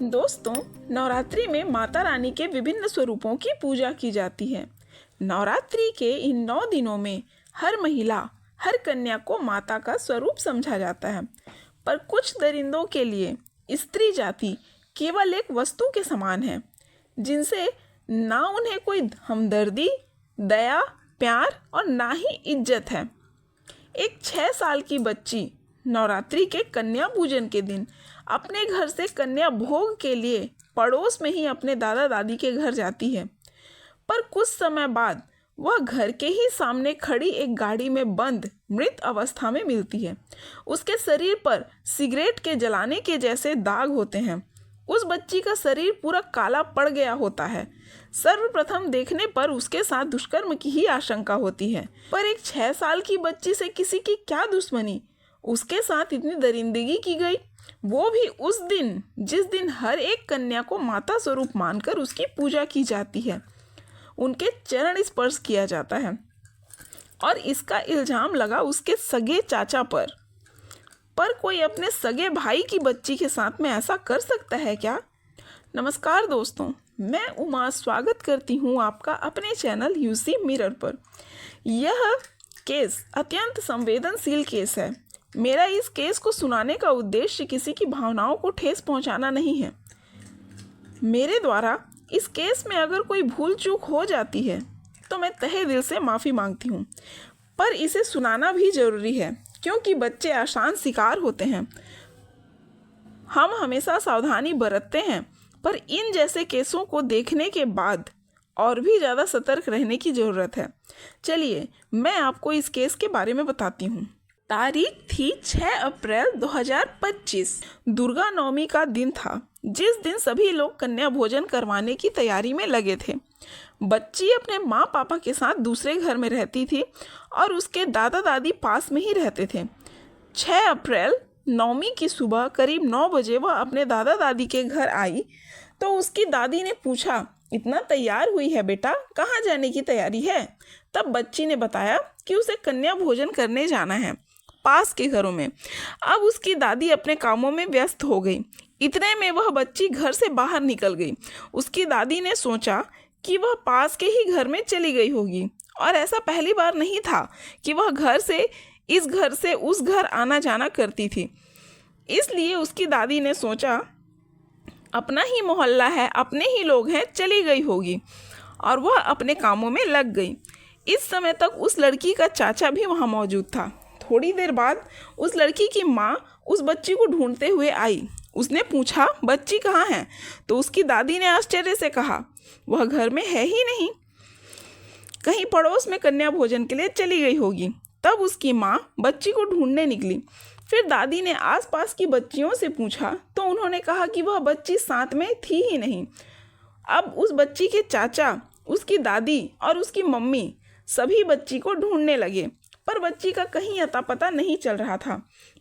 दोस्तों, नवरात्रि में माता रानी के विभिन्न स्वरूपों की पूजा की जाती है। नवरात्रि के इन 9 दिनों में हर महिला, हर कन्या को माता का स्वरूप समझा जाता है। पर कुछ दरिंदों के लिए स्त्री जाति केवल एक वस्तु के समान है, जिनसे ना उन्हें कोई हमदर्दी, दया, प्यार और ना ही इज्जत है। एक 6 साल की बच्ची नवरात्रि के कन्या पूजन के दिन अपने घर से कन्या भोग के लिए पड़ोस में ही अपने दादा दादी के घर जाती है। पर कुछ समय बाद वह घर के ही सामने खड़ी एक गाड़ी में बंद मृत अवस्था में मिलती है। उसके शरीर पर सिगरेट के जलाने के जैसे दाग होते हैं। उस बच्ची का शरीर पूरा काला पड़ गया होता है। सर्वप्रथम देखने पर उसके साथ दुष्कर्म की ही आशंका होती है। पर एक 6 साल की बच्ची से किसी की क्या दुश्मनी, उसके साथ इतनी दरिंदगी की गई, वो भी उस दिन जिस दिन हर एक कन्या को माता स्वरूप मानकर उसकी पूजा की जाती है, उनके चरण स्पर्श किया जाता है। और इसका इल्जाम लगा उसके सगे चाचा पर कोई अपने सगे भाई की बच्ची के साथ में ऐसा कर सकता है क्या? नमस्कार दोस्तों, मैं उमा स्वागत करती हूँ आपका अपने चैनल यूसी मिरर पर। यह केस अत्यंत संवेदनशील केस है। मेरा इस केस को सुनाने का उद्देश्य किसी की भावनाओं को ठेस पहुंचाना नहीं है। मेरे द्वारा इस केस में अगर कोई भूल चूक हो जाती है तो मैं तहे दिल से माफ़ी मांगती हूँ। पर इसे सुनाना भी ज़रूरी है, क्योंकि बच्चे आसान शिकार होते हैं। हम हमेशा सावधानी बरतते हैं, पर इन जैसे केसों को देखने के बाद और भी ज़्यादा सतर्क रहने की ज़रूरत है। चलिए मैं आपको इस केस के बारे में बताती हूँ। तारीख थी 6 अप्रैल 2025। दुर्गा नवमी का दिन था, जिस दिन सभी लोग कन्या भोजन करवाने की तैयारी में लगे थे। बच्ची अपने माँ पापा के साथ दूसरे घर में रहती थी और उसके दादा दादी पास में ही रहते थे। 6 अप्रैल नवमी की सुबह करीब 9 बजे वह अपने दादा दादी के घर आई तो उसकी दादी ने पूछा, इतना तैयार हुई है बेटा, कहाँ जाने की तैयारी है? तब बच्ची ने बताया कि उसे कन्या भोजन करने जाना है पास के घरों में। अब उसकी दादी अपने कामों में व्यस्त हो गई। इतने में वह बच्ची घर से बाहर निकल गई। उसकी दादी ने सोचा कि वह पास के ही घर में चली गई होगी, और ऐसा पहली बार नहीं था कि वह घर से इस घर से उस घर आना जाना करती थी। इसलिए उसकी दादी ने सोचा, अपना ही मोहल्ला है, अपने ही लोग हैं, चली गई होगी, और वह अपने कामों में लग गई। इस समय तक उस लड़की का चाचा भी वहाँ मौजूद था। थोड़ी देर बाद उस लड़की की माँ उस बच्ची को ढूंढते हुए आई। उसने पूछा, बच्ची कहाँ है? तो उसकी दादी ने आश्चर्य से कहा, वह घर में है ही नहीं, कहीं पड़ोस में कन्या भोजन के लिए चली गई होगी। तब उसकी माँ बच्ची को ढूंढने निकली। फिर दादी ने आसपास की बच्चियों से पूछा तो उन्होंने कहा कि वह बच्ची साथ में थी ही नहीं। अब उस बच्ची के चाचा, उसकी दादी और उसकी मम्मी सभी बच्ची को ढूंढने लगे, पर बच्ची का कहीं अता पता नहीं चल रहा था।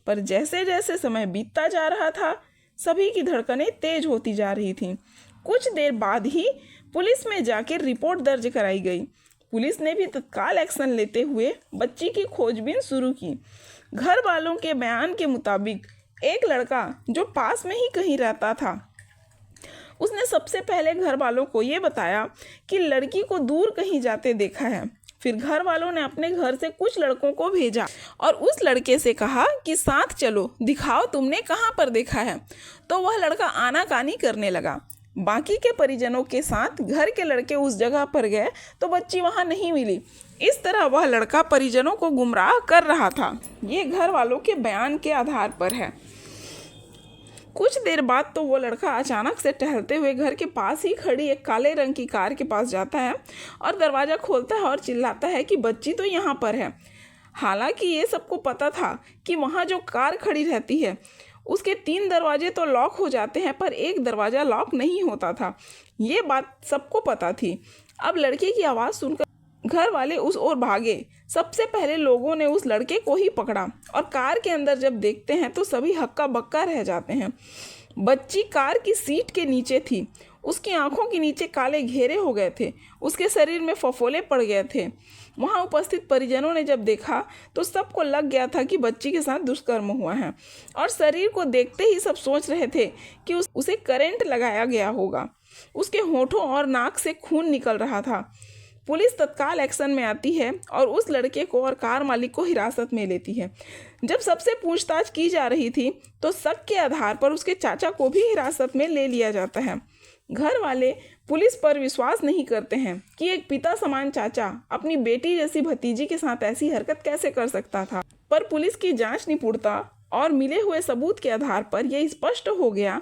पर जैसे जैसे समय बीतता जा रहा था, सभी की धड़कनें तेज होती जा रही थीं। कुछ देर बाद ही पुलिस में जाकर रिपोर्ट दर्ज कराई गई। पुलिस ने भी तत्काल एक्शन लेते हुए बच्ची की खोजबीन शुरू की। घर वालों के बयान के मुताबिक एक लड़का जो पास में ही कहीं रहता था, उसने सबसे पहले घर वालों को ये बताया कि लड़की को दूर कहीं जाते देखा है। फिर घर वालों ने अपने घर से कुछ लड़कों को भेजा और उस लड़के से कहा कि साथ चलो, दिखाओ तुमने कहाँ पर देखा है। तो वह लड़का आनाकानी करने लगा। बाकी के परिजनों के साथ घर के लड़के उस जगह पर गए तो बच्ची वहाँ नहीं मिली। इस तरह वह लड़का परिजनों को गुमराह कर रहा था। ये घर वालों के बयान के आधार पर है। कुछ देर बाद तो वो लड़का अचानक से टहलते हुए घर के पास ही खड़ी एक काले रंग की कार के पास जाता है और दरवाज़ा खोलता है और चिल्लाता है कि बच्ची तो यहाँ पर है। हालांकि ये सबको पता था कि वहाँ जो कार खड़ी रहती है उसके 3 दरवाजे तो लॉक हो जाते हैं, पर एक दरवाज़ा लॉक नहीं होता था। ये बात सबको पता थी। अब लड़के की आवाज़ सुनकर घर वाले उस ओर भागे। सबसे पहले लोगों ने उस लड़के को ही पकड़ा और कार के अंदर जब देखते हैं तो सभी हक्का बक्का रह जाते हैं। बच्ची कार की सीट के नीचे थी। उसकी आंखों के नीचे काले घेरे हो गए थे, उसके शरीर में फफोले पड़ गए थे। वहां उपस्थित परिजनों ने जब देखा तो सबको लग गया था कि बच्ची के साथ दुष्कर्म हुआ है, और शरीर को देखते ही सब सोच रहे थे कि उसे करंट लगाया गया होगा। उसके होठों और नाक से खून निकल रहा था। पुलिस तत्काल एक्शन में आती है और उस लड़के को और कार मालिक को हिरासत में लेती है। जब सबसे पूछताछ की जा रही थी तो शक के आधार पर उसके चाचा को भी हिरासत में ले लिया जाता है। घर वाले पुलिस पर विश्वास नहीं करते हैं कि एक पिता समान चाचा अपनी बेटी जैसी भतीजी के साथ ऐसी हरकत कैसे कर सकता था। पर पुलिस की जांच निपुणता और मिले हुए सबूत के आधार पर यह स्पष्ट हो गया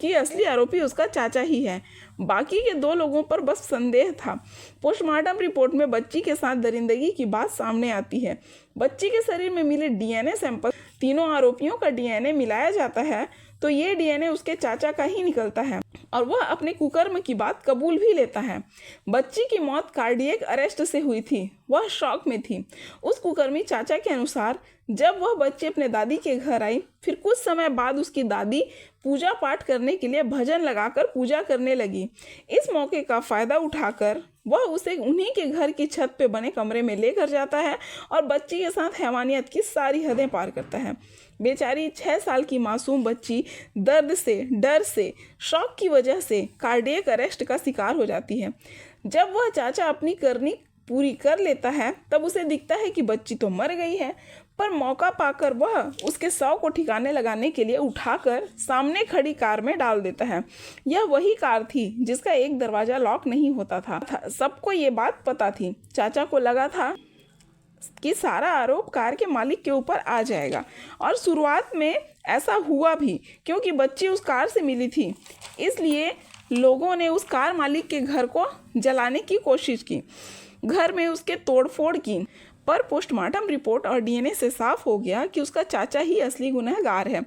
कि असली आरोपी उसका चाचा ही है। बाकी के 2 लोगों पर बस संदेह था। पोस्टमार्टम रिपोर्ट में बच्ची के साथ दरिंदगी की बात सामने आती है। बच्ची के शरीर में मिले डीएनए सैंपल, तीनों आरोपियों का डीएनए मिलाया जाता है तो ये डीएनए उसके चाचा का ही निकलता है और वह अपने कुकर्म की बात कबूल भी लेता है। बच्ची की मौत कार्डियक अरेस्ट से हुई थी। वह शॉक में थी। उस कुकर्मी चाचा के अनुसार जब वह बच्ची अपने दादी के घर आई, फिर कुछ समय बाद उसकी दादी पूजा पाठ करने के लिए भजन लगाकर पूजा करने लगी। इस मौके का फ़ायदा उठाकर वह उसे उन्हीं के घर की छत पे बने कमरे में लेकर जाता है और बच्ची के साथ हैवानियत की सारी हदें पार करता है। बेचारी 6 साल की मासूम बच्ची दर्द से, डर से, शॉक की वजह से कार्डियक अरेस्ट का शिकार हो जाती है। जब वह चाचा अपनी करनी पूरी कर लेता है तब उसे दिखता है कि बच्ची तो मर गई है, पर मौका पाकर वह उसके शव को ठिकाने लगाने के लिए उठाकर सामने खड़ी कार में डाल देता है। यह वही कार थी जिसका एक दरवाज़ा लॉक नहीं होता था। सबको ये बात पता थी। चाचा को लगा था कि सारा आरोप कार के मालिक के ऊपर आ जाएगा, और शुरुआत में ऐसा हुआ भी, क्योंकि बच्ची उस कार से मिली थी। इसलिए लोगों ने उस कार मालिक के घर को जलाने की कोशिश की, घर में उसके तोड़फोड़ की, पर पोस्टमार्टम रिपोर्ट और डीएनए से साफ हो गया कि उसका चाचा ही असली गुनहगार है।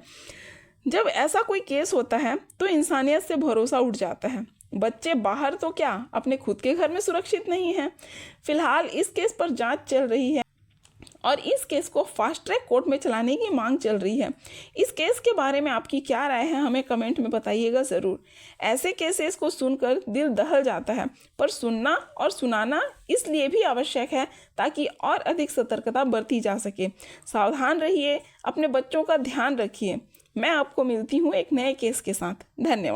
जब ऐसा कोई केस होता है तो इंसानियत से भरोसा उठ जाता है। बच्चे बाहर तो क्या, अपने खुद के घर में सुरक्षित नहीं हैं। फिलहाल इस केस पर जांच चल रही है और इस केस को फास्ट ट्रैक कोर्ट में चलाने की मांग चल रही है। इस केस के बारे में आपकी क्या राय है, हमें कमेंट में बताइएगा ज़रूर। ऐसे केसेस को सुनकर दिल दहल जाता है, पर सुनना और सुनाना इसलिए भी आवश्यक है ताकि और अधिक सतर्कता बरती जा सके। सावधान रहिए, अपने बच्चों का ध्यान रखिए। मैं आपको मिलती हूँ एक नए केस के साथ। धन्यवाद।